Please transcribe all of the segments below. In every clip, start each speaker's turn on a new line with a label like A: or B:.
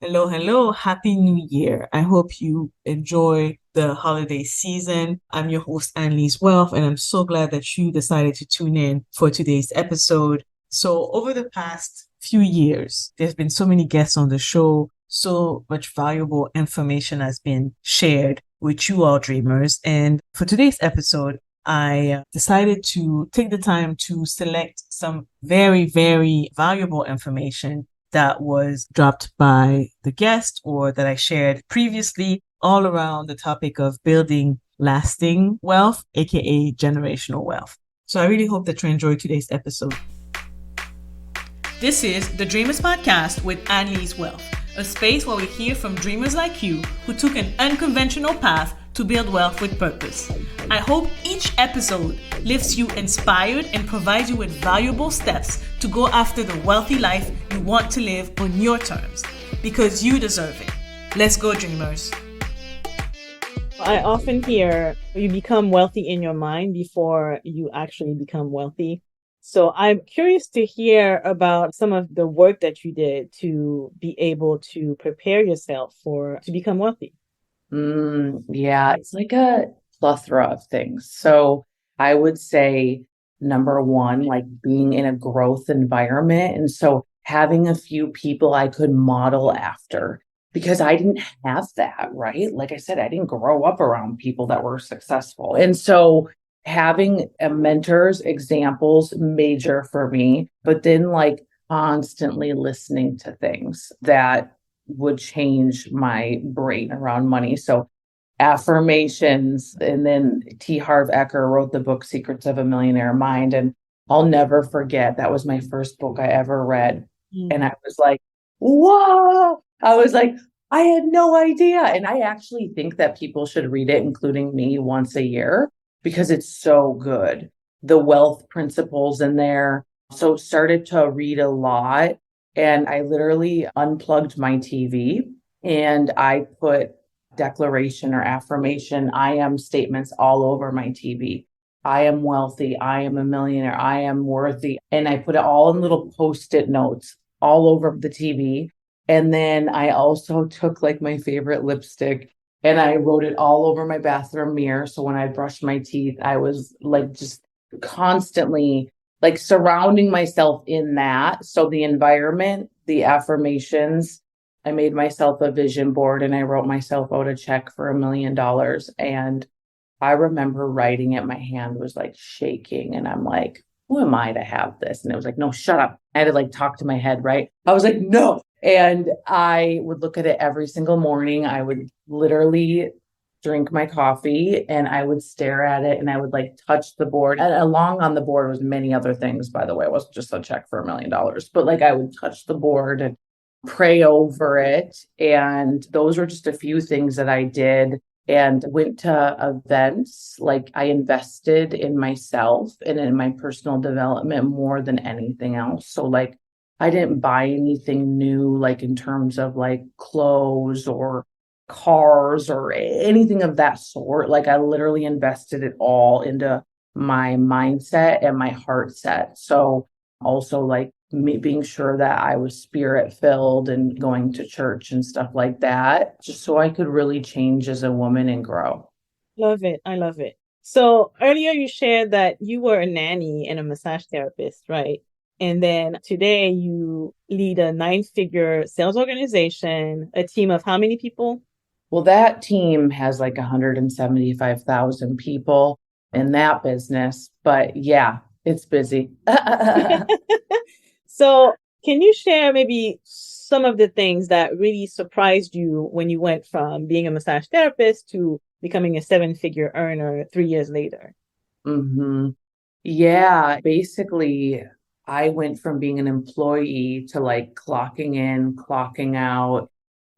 A: Hello, hello. Happy New Year. I hope you enjoy the holiday season. I'm your host, Anne-Lyse Wealth, and I'm so glad that you decided to tune in for today's episode. So, over the past few years, there's been so many guests on the show, so much valuable information has been shared with you all dreamers. And for today's episode, I decided to take the time to select some very, very valuable information that was dropped by the guest or that I shared previously, all around the topic of building lasting wealth, aka generational wealth. So I really hope that you enjoy today's episode. This is the Dreamers Podcast with Anne-Lyse Wealth, a space where we hear from dreamers like you who took an unconventional path to build wealth with purpose. I hope each episode leaves you inspired and provides you with valuable steps to go after the wealthy life you want to live on your terms, because you deserve it. Let's go, dreamers. I often hear you become wealthy in your mind before you actually become wealthy. So I'm curious to hear about some of the work that you did to be able to prepare yourself to become wealthy.
B: Yeah, it's like a plethora of things. So I would say number one, like being in a growth environment. And so having a few people I could model after because I didn't have that, right? Like I said, I didn't grow up around people that were successful. And so having a mentors, examples, major for me, but then like constantly listening to things that would change my brain around money. So affirmations. And then T. Harv Eker wrote the book Secrets of a Millionaire Mind. And I'll never forget that was my first book I ever read. And I was like, whoa. I was like, I had no idea. And I actually think that people should read it, including me, once a year, because it's so good. The wealth principles in there. So started to read a lot. And I literally unplugged my TV and I put declaration or affirmation, I am statements all over my TV. I am wealthy. I am a millionaire. I am worthy. And I put it all in little post-it notes all over the TV. And then I also took like my favorite lipstick and I wrote it all over my bathroom mirror. So when I brushed my teeth, I was like just constantly like surrounding myself in that. So the environment, the affirmations, I made myself a vision board and I wrote myself out a check for $1 million. And I remember writing it, my hand was like shaking. And I'm like, who am I to have this? And it was like, no, shut up. I had to like talk to my head, right? I was like, no. And I would look at it every single morning. I would literally drink my coffee and I would stare at it and I would like touch the board. And along on the board was many other things, by the way. It wasn't just a check for $1 million, but like I would touch the board and pray over it. And those were just a few things that I did and went to events. Like I invested in myself and in my personal development more than anything else. So like I didn't buy anything new, like in terms of like clothes or cars or anything of that sort. Like I literally invested it all into my mindset and my heart set. So also like me being sure that I was spirit filled and going to church and stuff like that, just so I could really change as a woman and grow.
A: Love it. I love it. So earlier you shared that you were a nanny and a massage therapist, right? And then today you lead a nine-figure sales organization, a team of how many people?
B: Well, that team has like 175,000 people in that business, but yeah, it's busy.
A: So can you share maybe some of the things that really surprised you when you went from being a massage therapist to becoming a seven-figure earner 3 years later?
B: hmm Yeah, basically, I went from being an employee to like clocking in, clocking out,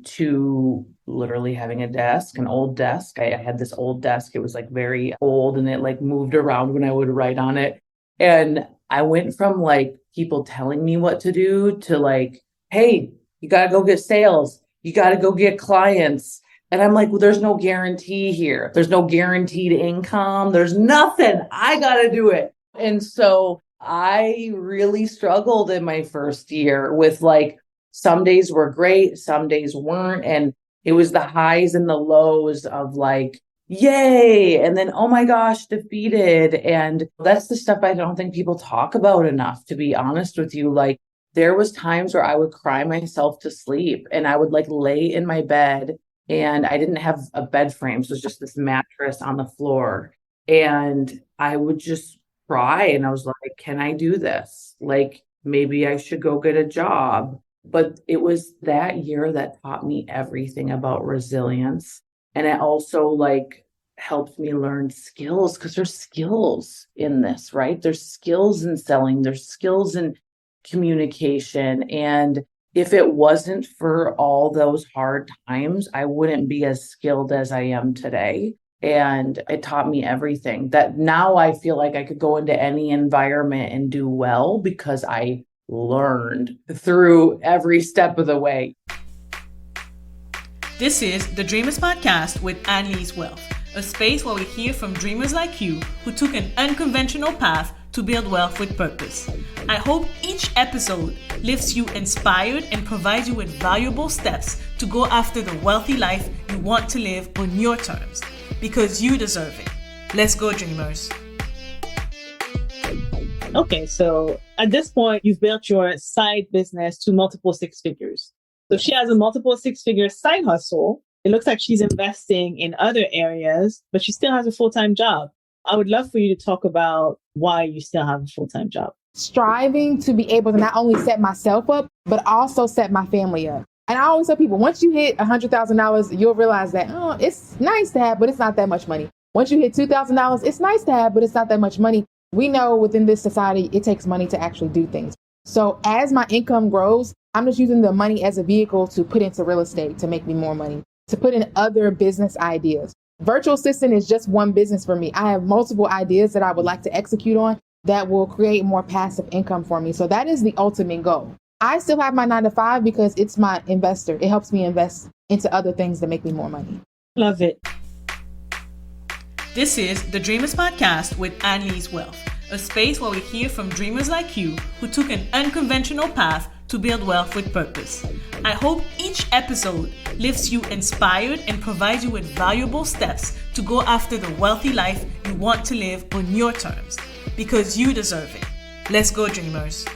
B: to literally having a desk, an old desk. I had this old desk. It was like very old and it like moved around when I would write on it. And I went from like people telling me what to do to like, hey, you got to go get sales. You got to go get clients. And I'm like, well, there's no guarantee here. There's no guaranteed income. There's nothing. I got to do it. And so I really struggled in my first year with like some days were great, some days weren't. And it was the highs and the lows of like, yay. And then, oh my gosh, defeated. And that's the stuff I don't think people talk about enough, to be honest with you. Like, there was times where I would cry myself to sleep and I would like lay in my bed, and I didn't have a bed frame. So it was just this mattress on the floor. And I would just cry. And I was like, can I do this? Like, maybe I should go get a job. But it was that year that taught me everything about resilience. And it also like helped me learn skills, because there's skills in this, right? There's skills in selling, there's skills in communication. And if it wasn't for all those hard times, I wouldn't be as skilled as I am today. And it taught me everything that now I feel like I could go into any environment and do well because I learned through every step of the way.
A: This is the Dreamers Podcast with Anne-Lyse Wealth, a space where we hear from dreamers like you who took an unconventional path to build wealth with purpose. I hope each episode lifts you inspired and provides you with valuable steps to go after the wealthy life you want to live on your terms, because you deserve it. Let's go, dreamers.
C: Okay, so at this point, you've built your side business to multiple six figures. So she has a multiple six-figure side hustle. It looks like she's investing in other areas, but she still has a full-time job. I would love for you to talk about why you still have a full-time job.
D: Striving to be able to not only set myself up, but also set my family up. And I always tell people, once you hit $100,000, you'll realize that, oh, it's nice to have, but it's not that much money. Once you hit $2,000, it's nice to have, but it's not that much money. We know within this society, it takes money to actually do things. So as my income grows, I'm just using the money as a vehicle to put into real estate to make me more money, to put in other business ideas. Virtual assistant is just one business for me. I have multiple ideas that I would like to execute on that will create more passive income for me. So that is the ultimate goal. I still have my 9-to-5 because it's my investor. It helps me invest into other things that make me more money.
C: Love it.
A: This is the Dreamers Podcast with Anne-Lyse Wealth, a space where we hear from dreamers like you who took an unconventional path to build wealth with purpose. I hope each episode lifts you inspired and provides you with valuable steps to go after the wealthy life you want to live on your terms, because you deserve it. Let's go, dreamers.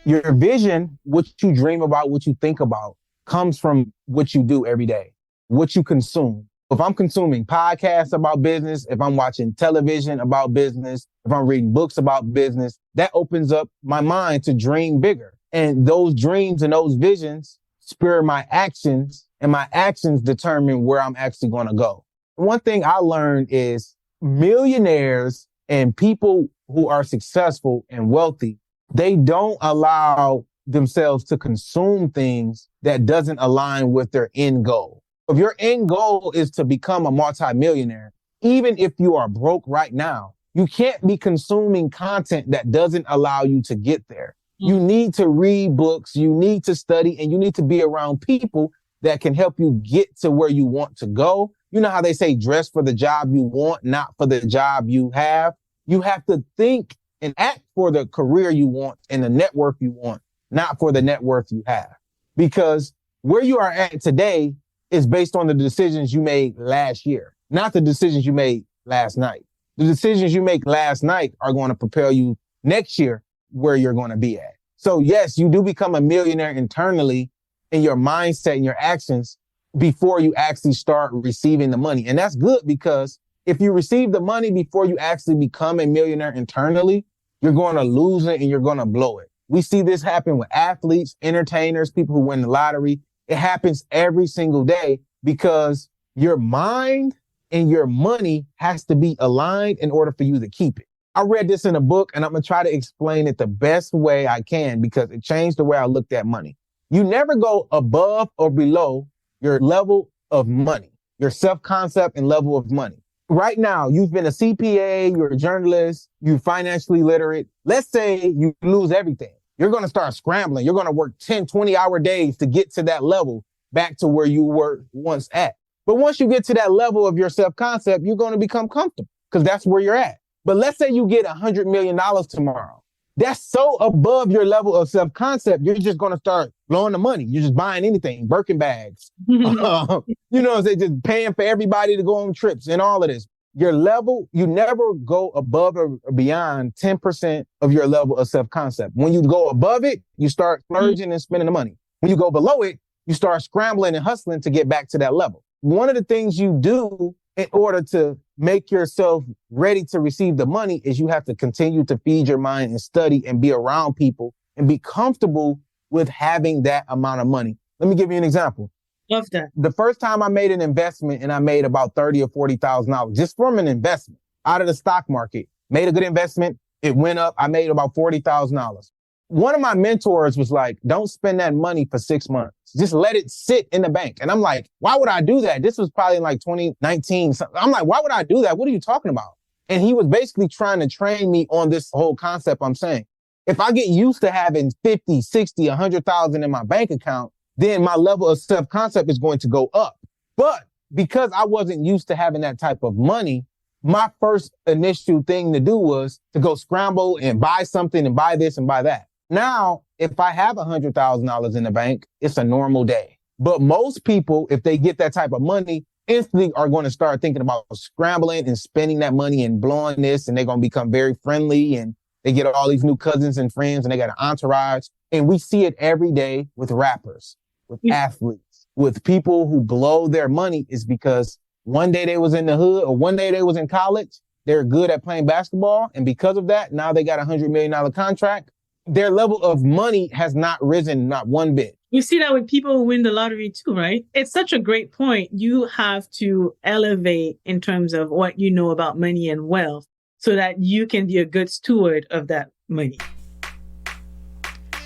E: Your vision, what you dream about, what you think about, comes from what you do every day, what you consume. If I'm consuming podcasts about business, if I'm watching television about business, if I'm reading books about business, that opens up my mind to dream bigger. And those dreams and those visions spur my actions, and my actions determine where I'm actually going to go. One thing I learned is millionaires and people who are successful and wealthy, they don't allow themselves to consume things that doesn't align with their end goal. If your end goal is to become a multimillionaire, even if you are broke right now, you can't be consuming content that doesn't allow you to get there. You need to read books, you need to study, and you need to be around people that can help you get to where you want to go. You know how they say dress for the job you want, not for the job you have. You have to think and act for the career you want and the network you want, not for the net worth you have. Because where you are at today is based on the decisions you made last year, not the decisions you made last night. The decisions you make last night are going to propel you next year where you're going to be at. So yes, you do become a millionaire internally in your mindset and your actions before you actually start receiving the money. And that's good, because if you receive the money before you actually become a millionaire internally, you're going to lose it and you're going to blow it. We see this happen with athletes, entertainers, people who win the lottery. It happens every single day because your mind and your money has to be aligned in order for you to keep it. I read this in a book, and I'm going to try to explain it the best way I can because it changed the way I looked at money. You never go above or below your level of money, your self-concept and level of money. Right now, you've been a CPA, you're a journalist, you're financially literate. Let's say you lose everything. You're going to start scrambling. You're going to work 10, 20-hour days to get to that level back to where you were once at. But once you get to that level of your self-concept, you're going to become comfortable because that's where you're at. But let's say you get $100 million tomorrow. That's so above your level of self-concept. You're just going to start blowing the money. You're just buying anything, Birkin bags, just paying for everybody to go on trips and all of this. Your level, you never go above or beyond 10% of your level of self-concept. When you go above it, you start splurging and spending the money. When you go below it, you start scrambling and hustling to get back to that level. One of the things you do in order to make yourself ready to receive the money is you have to continue to feed your mind and study and be around people and be comfortable with having that amount of money. Let me give you an example.
C: Love that.
E: The first time I made an investment and I made about $30,000 or $40,000 just from an investment out of the stock market, made a good investment. It went up. I made about $40,000. One of my mentors was like, don't spend that money for 6 months. Just let it sit in the bank. And I'm like, why would I do that? This was probably in like 2019. I'm like, why would I do that? What are you talking about? And he was basically trying to train me on this whole concept I'm saying. If I get used to having 50, 60, 100,000 in my bank account, then my level of self-concept is going to go up. But because I wasn't used to having that type of money, my first initial thing to do was to go scramble and buy something and buy this and buy that. Now, if I have $100,000 in the bank, it's a normal day. But most people, if they get that type of money, instantly are going to start thinking about scrambling and spending that money and blowing this, and they're going to become very friendly, and they get all these new cousins and friends, and they got an entourage. And we see it every day with rappers, with athletes, with people who blow their money is because one day they was in the hood or one day they was in college. They're good at playing basketball. And because of that, now they got $100 million contract. Their level of money has not risen, not one bit.
C: You see that with people who win the lottery too, right? It's such a great point. You have to elevate in terms of what you know about money and wealth so that you can be a good steward of that money.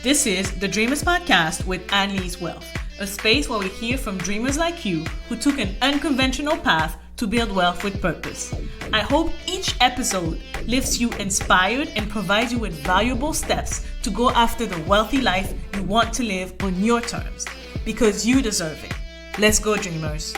C: This is the Dreamers Podcast with Anne-Lyse Wealth, a space where we hear from dreamers like you who took an unconventional path to build wealth with purpose. I hope each episode leaves you inspired and provides you with valuable steps to go after the wealthy life you want to live on your terms, because you deserve it. Let's go, dreamers.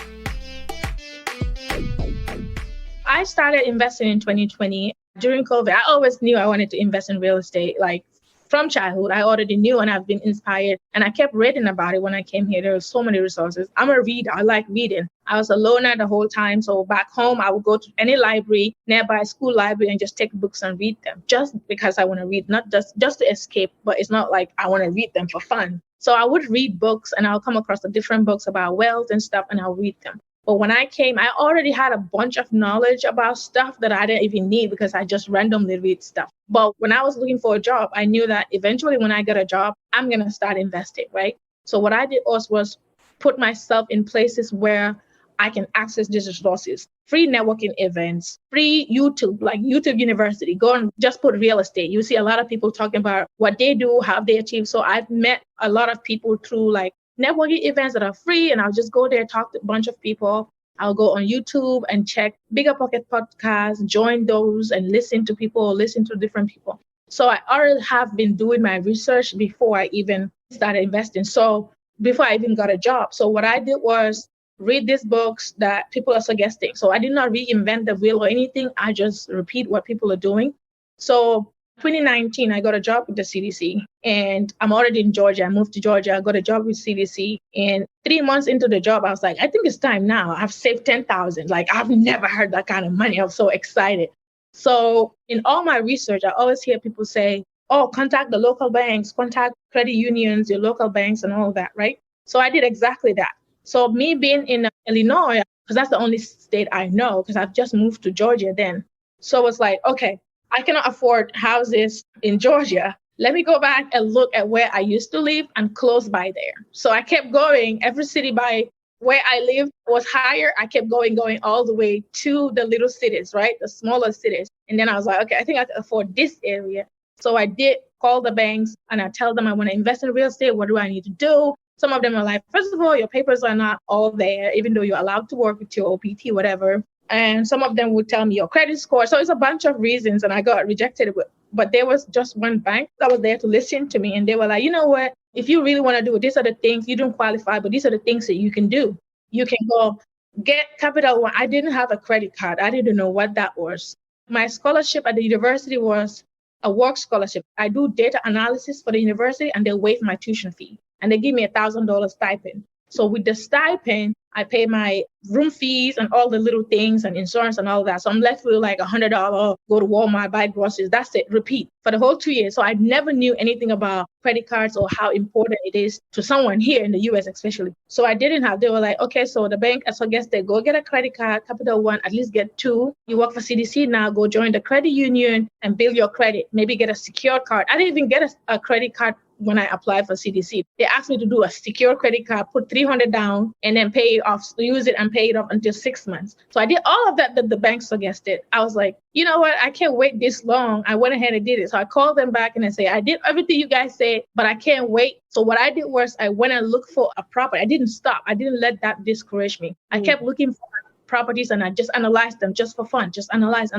F: I started investing in 2020 during COVID. I always knew I wanted to invest in real estate, like from childhood. I already knew, and I've been inspired, and I kept reading about it when I came here. There were so many resources. I'm a reader. I like reading. I was a loner the whole time. So back home, I would go to any library, nearby school library, and just take books and read them just because I want to read, not just to escape, but it's not like I want to read them for fun. So I would read books, and I'll come across the different books about wealth and stuff, and I'll read them. But when I came, I already had a bunch of knowledge about stuff that I didn't even need because I just randomly read stuff. But when I was looking for a job, I knew that eventually when I get a job, I'm going to start investing, right? So what I did was put myself in places where I can access these resources, free networking events, free YouTube, like YouTube University. Go and just put real estate. You see a lot of people talking about what they do, how they achieve. So I've met a lot of people through like networking events that are free, and I'll just go there, talk to a bunch of people. I'll go on YouTube and check Bigger Pocket podcasts, join those and listen to people, listen to different people. So I already have been doing my research before I even started investing. So before I even got a job. So what I did was read these books that people are suggesting. So I did not reinvent the wheel or anything. I just repeat what people are doing. So 2019, I got a job with the CDC, and I'm already in Georgia. I moved to Georgia. I got a job with CDC, and 3 months into the job, I was like, I think it's time now. I've saved $10,000. Like, I've never heard that kind of money. I was so excited. So in all my research, I always hear people say, oh, contact the local banks, contact credit unions, your local banks and all that, right? So I did exactly that. So me being in Illinois, because that's the only state I know, because I've just moved to Georgia then. So it's like, okay, I cannot afford houses in Georgia. Let me go back and look at where I used to live and close by there. So I kept going. Every city by where I lived was higher. I kept going all the way to the little cities, right? The smaller cities. And then I was like, okay, I think I can afford this area. So I did call the banks and I tell them I want to invest in real estate. What do I need to do? Some of them are like, first of all, your papers are not all there, even though you're allowed to work with your OPT, whatever. And some of them would tell me your credit score. So it's a bunch of reasons. And I got rejected. But there was just one bank that was there to listen to me. And they were like, you know what? If you really want to do it, these are the things you don't qualify, but these are the things that you can do. You can go get Capital One. I didn't have a credit card. I didn't know what that was. My scholarship at the university was a work scholarship. I do data analysis for the university and they waive my tuition fee and they give me $1,000 stipend. So with the stipend, I pay my room fees and all the little things and insurance and all that. So I'm left with like $100, go to Walmart, buy groceries. That's it. Repeat for the whole 2 years. So I never knew anything about credit cards or how important it is to someone here in the US, especially. So I didn't have, they were like, okay, so the bank, so I guess they go get a credit card, Capital One, at least get 2. You work for CDC now, go join the credit union and build your credit. Maybe get a secure card. I didn't even get a credit card when I applied for CDC. They asked me to do a secure credit card, put $300 down and then pay it off, use it and pay it off until 6 months. So I did all of that the bank suggested. I was like, you know what? I can't wait this long. I went ahead and did it. So I called them back and I said, I did everything you guys said, but I can't wait. So what I did was I went and looked for a property. I didn't stop. I didn't let that discourage me. I kept looking for properties and I just analyzed them just for fun, just analyze.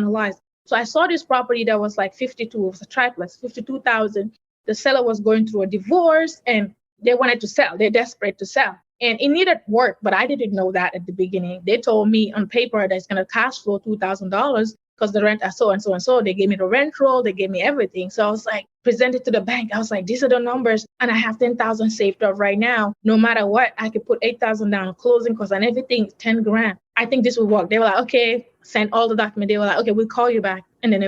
F: So I saw this property that was like 52, it was a triplex, 52,000. The seller was going through a divorce and they wanted to sell. They're desperate to sell. And it needed work, but I didn't know that at the beginning. They told me on paper that it's going to cash flow $2,000 because the rent are so and so and so. They gave me the rent roll. They gave me everything. So I was like, presented to the bank. I was like, these are the numbers. And I have 10,000 saved up right now. No matter what, I could put 8,000 down on closing costs and everything, 10 grand. I think this will work. They were like, okay, send all the documents. They were like, okay, we'll call you back. And then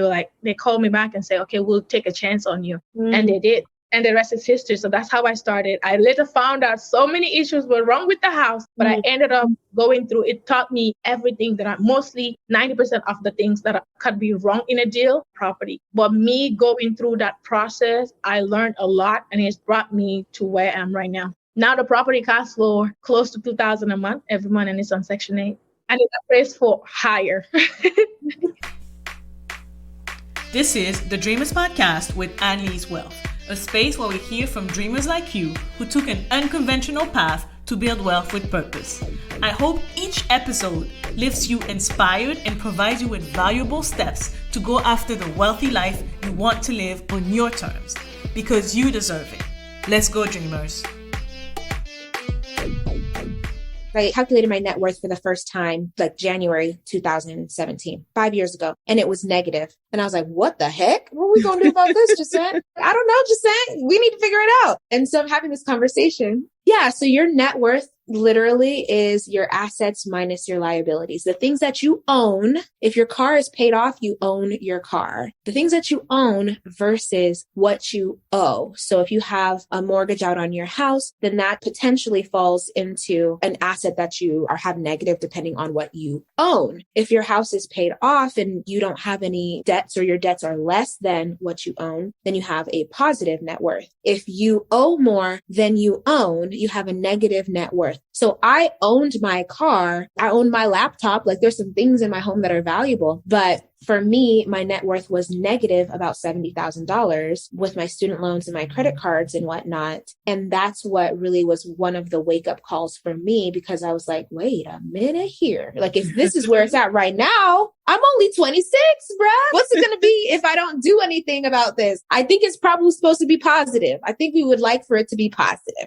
F: they called me back and said, okay, we'll take a chance on you. And they did. And the rest is history. So that's how I started. I later found out so many issues were wrong with the house, but I ended up going through. It taught me everything that mostly 90% of the things that could be wrong in a deal, property. But me going through that process, I learned a lot and it's brought me to where I am right now. Now the property costs for close to $2,000 a month every month and it's on Section 8. And it's appraised for higher.
A: This is the Dreamers Podcast with Anne-Lyse Wealth, a space where we hear from dreamers like you who took an unconventional path to build wealth with purpose. I hope each episode leaves you inspired and provides you with valuable steps to go after the wealthy life you want to live on your terms, because you deserve it. Let's go, dreamers.
G: I calculated my net worth for the first time, like January 2017, 5 years ago, and it was negative. And I was like, what the heck? What are we going to do about this, Jacent? I don't know, Jacent. We need to figure it out. And so I'm having this conversation. Yeah. So your net worth literally is your assets minus your liabilities. The things that you own, if your car is paid off, you own your car. The things that you own versus what you owe. So if you have a mortgage out on your house, then that potentially falls into an asset that you have negative depending on what you own. If your house is paid off and you don't have any debts or your debts are less than what you own, then you have a positive net worth. If you owe more than you own, you have a negative net worth. So I owned my car. I owned my laptop. Like there's some things in my home that are valuable, but for me, my net worth was negative about $70,000 with my student loans and my credit cards and whatnot. And that's what really was one of the wake up calls for me, because I was like, wait a minute here. Like, if this is where it's at right now, I'm only 26, bruh. What's it going to be if I don't do anything about this? I think it's probably supposed to be positive. I think we would like for it to be positive.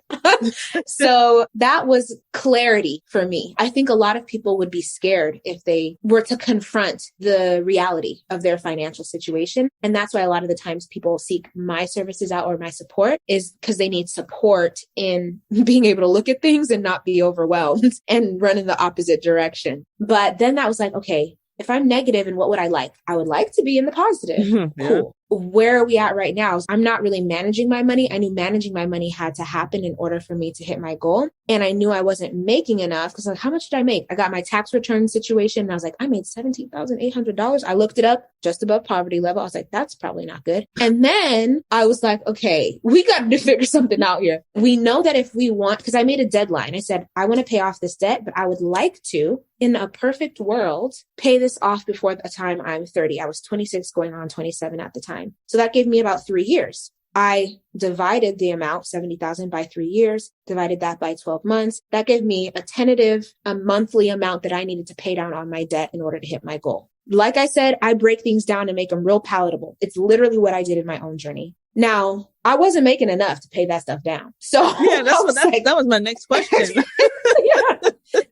G: So that was clarity for me. I think a lot of people would be scared if they were to confront the reality of their financial situation. And that's why a lot of the times people seek my services out or my support, is because they need support in being able to look at things and not be overwhelmed and run in the opposite direction. But then that was like, okay, if I'm negative, and what would I like? I would like to be in the positive.
C: Mm-hmm.
G: Cool. Where are we at right now? I'm not really managing my money. I knew managing my money had to happen in order for me to hit my goal. And I knew I wasn't making enough because, like, how much did I make? I got my tax return situation and I was like, I made $17,800. I looked it up, just above poverty level. I was like, that's probably not good. And then I was like, okay, we got to figure something out here. We know that if we want, because I made a deadline. I said, I want to pay off this debt, but I would like to, in a perfect world, pay this off before the time I'm 30. I was 26 going on 27 at the time. So that gave me about 3 years. I divided the amount, 70,000, by 3 years, divided that by 12 months. That gave me a monthly amount that I needed to pay down on my debt in order to hit my goal. Like I said, I break things down and make them real palatable. It's literally what I did in my own journey. Now, I wasn't making enough to pay that stuff down. So
C: yeah, that was my next question.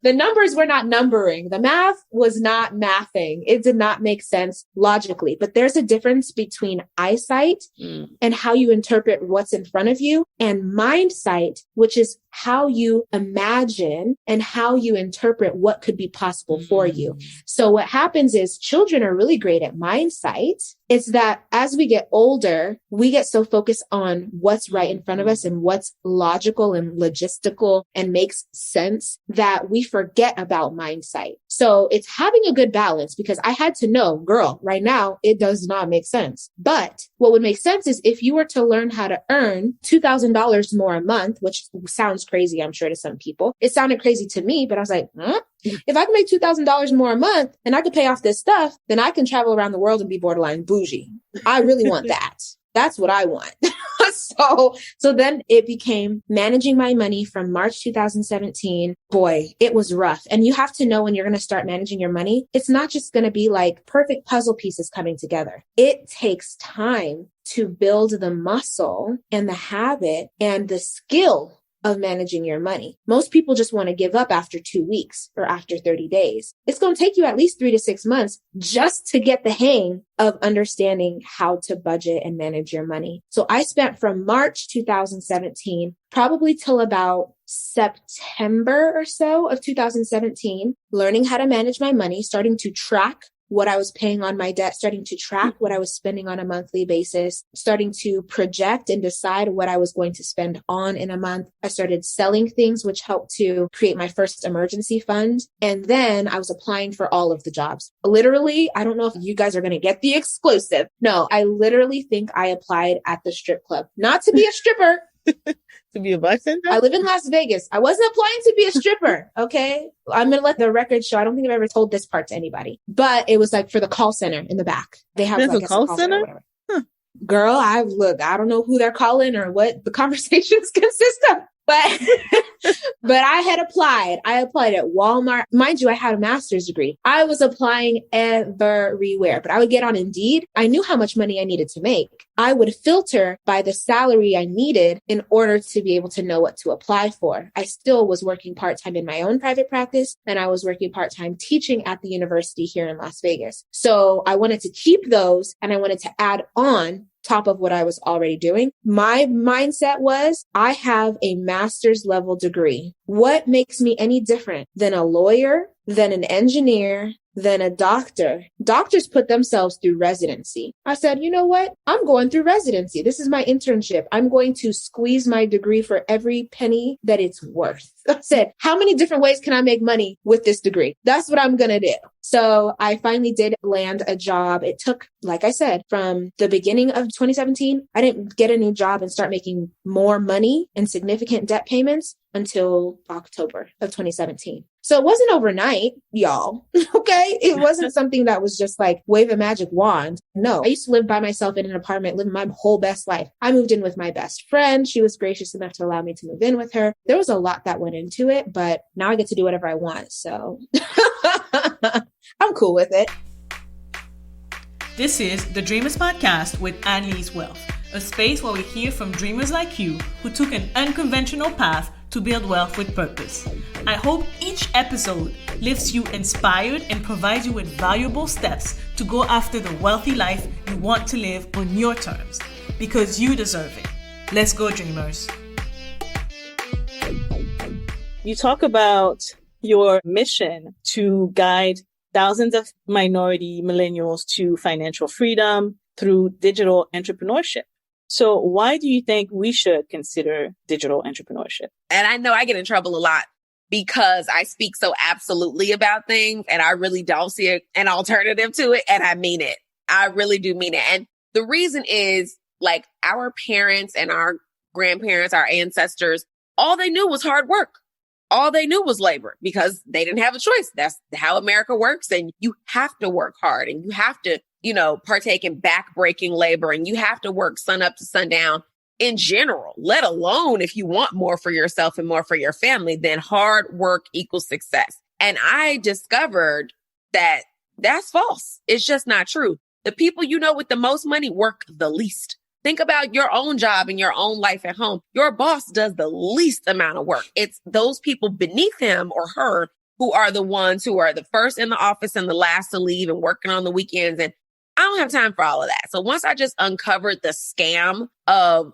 G: The numbers were not numbering. The math was not mathing. It did not make sense logically. But there's a difference between eyesight and how you interpret what's in front of you, and mind sight, which is how you imagine and how you interpret what could be possible for you. So what happens is children are really great at mind sight. It's that as we get older, we get so focused on what's right in front of us and what's logical and logistical and makes sense that we forget about mind sight. So it's having a good balance, because I had to know, girl, right now, it does not make sense. But what would make sense is if you were to learn how to earn $2,000 more a month, which sounds crazy, I'm sure, to some people. It sounded crazy to me, but I was like, if I can make $2,000 more a month and I could pay off this stuff, then I can travel around the world and be borderline bougie. I really want that. That's what I want. So then it became managing my money from March 2017. Boy, it was rough. And you have to know when you're going to start managing your money, it's not just going to be like perfect puzzle pieces coming together. It takes time to build the muscle and the habit and the skill of managing your money. Most people just want to give up after 2 weeks or after 30 days. It's going to take you at least 3 to 6 months just to get the hang of understanding how to budget and manage your money. So I spent from March 2017, probably till about September or so of 2017, learning how to manage my money, starting to track what I was paying on my debt, starting to track what I was spending on a monthly basis, starting to project and decide what I was going to spend on in a month. I started selling things, which helped to create my first emergency fund. And then I was applying for all of the jobs. Literally, I don't know if you guys are going to get the exclusive. No, I literally think I applied at the strip club, not to be a stripper.
C: To be a bartender?
G: I live in Las Vegas. I wasn't applying to be a stripper. Okay. I'm going to let the record show. I don't think I've ever told this part to anybody, but it was like for the call center in the back. They have like
C: a call center?
G: Huh. Girl, I don't know who they're calling or what the conversations consist of. But I had applied. I applied at Walmart. Mind you, I had a master's degree. I was applying everywhere, but I would get on Indeed. I knew how much money I needed to make. I would filter by the salary I needed in order to be able to know what to apply for. I still was working part-time in my own private practice, and I was working part-time teaching at the university here in Las Vegas. So I wanted to keep those, and I wanted to add on top of what I was already doing. My mindset was, I have a master's level degree. What makes me any different than a lawyer, than an engineer, than a doctor? Doctors put themselves through residency. I said, you know what? I'm going through residency. This is my internship. I'm going to squeeze my degree for every penny that it's worth. I said, how many different ways can I make money with this degree? That's what I'm going to do. So I finally did land a job. It took, like I said, from the beginning of 2017, I didn't get a new job and start making more money and significant debt payments until October of 2017. So it wasn't overnight, y'all. Okay. It wasn't something that was just like wave a magic wand. No, I used to live by myself in an apartment, living my whole best life. I moved in with my best friend. She was gracious enough to allow me to move in with her. There was a lot that went into it, but now I get to do whatever I want. So I'm cool with it.
A: This is the Dreamers Podcast with Anne-Lyse Wealth, a space where we hear from dreamers like you who took an unconventional path to build wealth with purpose. I hope each episode leaves you inspired and provides you with valuable steps to go after the wealthy life you want to live on your terms, because you deserve it. Let's go, dreamers.
C: You talk about your mission to guide thousands of minority millennials to financial freedom through digital entrepreneurship. So why do you think we should consider digital entrepreneurship?
H: And I know I get in trouble a lot because I speak so absolutely about things and I really don't see an alternative to it. And I mean it. I really do mean it. And the reason is, like, our parents and our grandparents, our ancestors, all they knew was hard work. All they knew was labor because they didn't have a choice. That's how America works. And you have to work hard and you have to, partake in back-breaking labor, and you have to work sun up to sundown in general, let alone if you want more for yourself and more for your family, then hard work equals success. And I discovered that that's false. It's just not true. The people with the most money work the least. Think about your own job and your own life at home. Your boss does the least amount of work. It's those people beneath him or her who are the ones who are the first in the office and the last to leave and working on the weekends. And I don't have time for all of that. So once I just uncovered the scam of,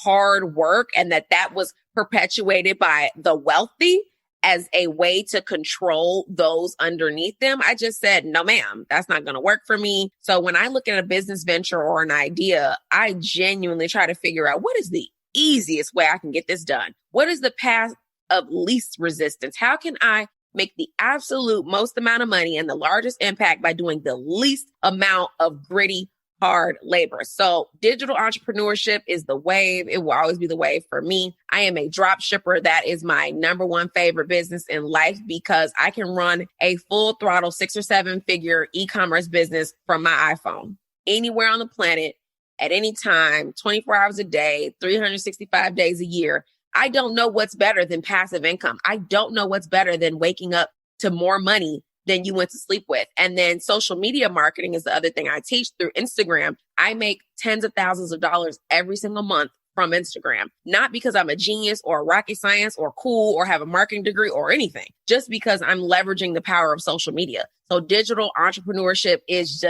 H: hard work and that was perpetuated by the wealthy as a way to control those underneath them, I just said, no, ma'am, that's not going to work for me. So when I look at a business venture or an idea, I genuinely try to figure out what is the easiest way I can get this done? What is the path of least resistance? How can I make the absolute most amount of money and the largest impact by doing the least amount of gritty, hard labor? So digital entrepreneurship is the wave. It will always be the wave for me. I am a drop shipper. That is my number one favorite business in life because I can run a full throttle 6 or 7 figure e-commerce business from my iPhone anywhere on the planet at any time, 24 hours a day, 365 days a year. I don't know what's better than passive income. I don't know what's better than waking up to more money than you went to sleep with. And then social media marketing is the other thing I teach through Instagram. I make tens of thousands of dollars every single month from Instagram, not because I'm a genius or rocket science or cool or have a marketing degree or anything, just because I'm leveraging the power of social media. So digital entrepreneurship is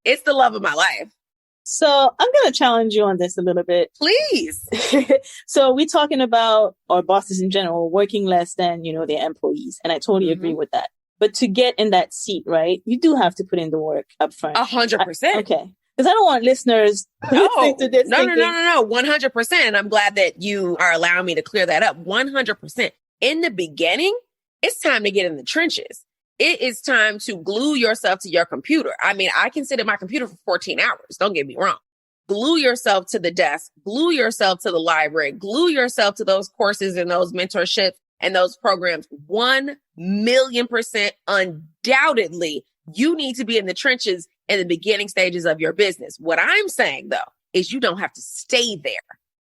H: it's the love of my life.
C: So I'm going to challenge you on this a little bit.
H: Please.
C: So we're talking about our bosses in general working less than, their employees. And I totally agree with that. But to get in that seat, right, you do have to put in the work up front.
H: 100%.
C: Okay. Because I don't want listeners listening to this.
H: No, 100%. And I'm glad that you are allowing me to clear that up. 100%. In the beginning, it's time to get in the trenches. It is time to glue yourself to your computer. I mean, I can sit at my computer for 14 hours. Don't get me wrong. Glue yourself to the desk, glue yourself to the library, glue yourself to those courses and those mentorships and those programs. 1,000,000% undoubtedly, you need to be in the trenches in the beginning stages of your business. What I'm saying, though, is you don't have to stay there.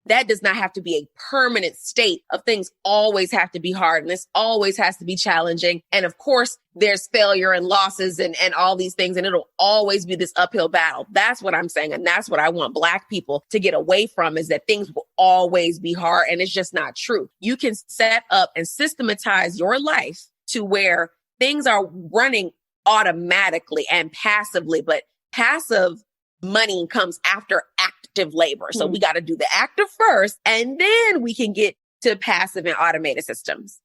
H: That does not have to be a permanent state of things always have to be hard and this always has to be challenging. And of course, there's failure and losses and all these things, and it'll always be this uphill battle. That's what I'm saying. And that's what I want Black people to get away from is that things will always be hard. And it's just not true. You can set up and systematize your life to where things are running automatically and passively, but passive money comes after active labor. So we got to do the active first, and then we can get to passive and automated systems.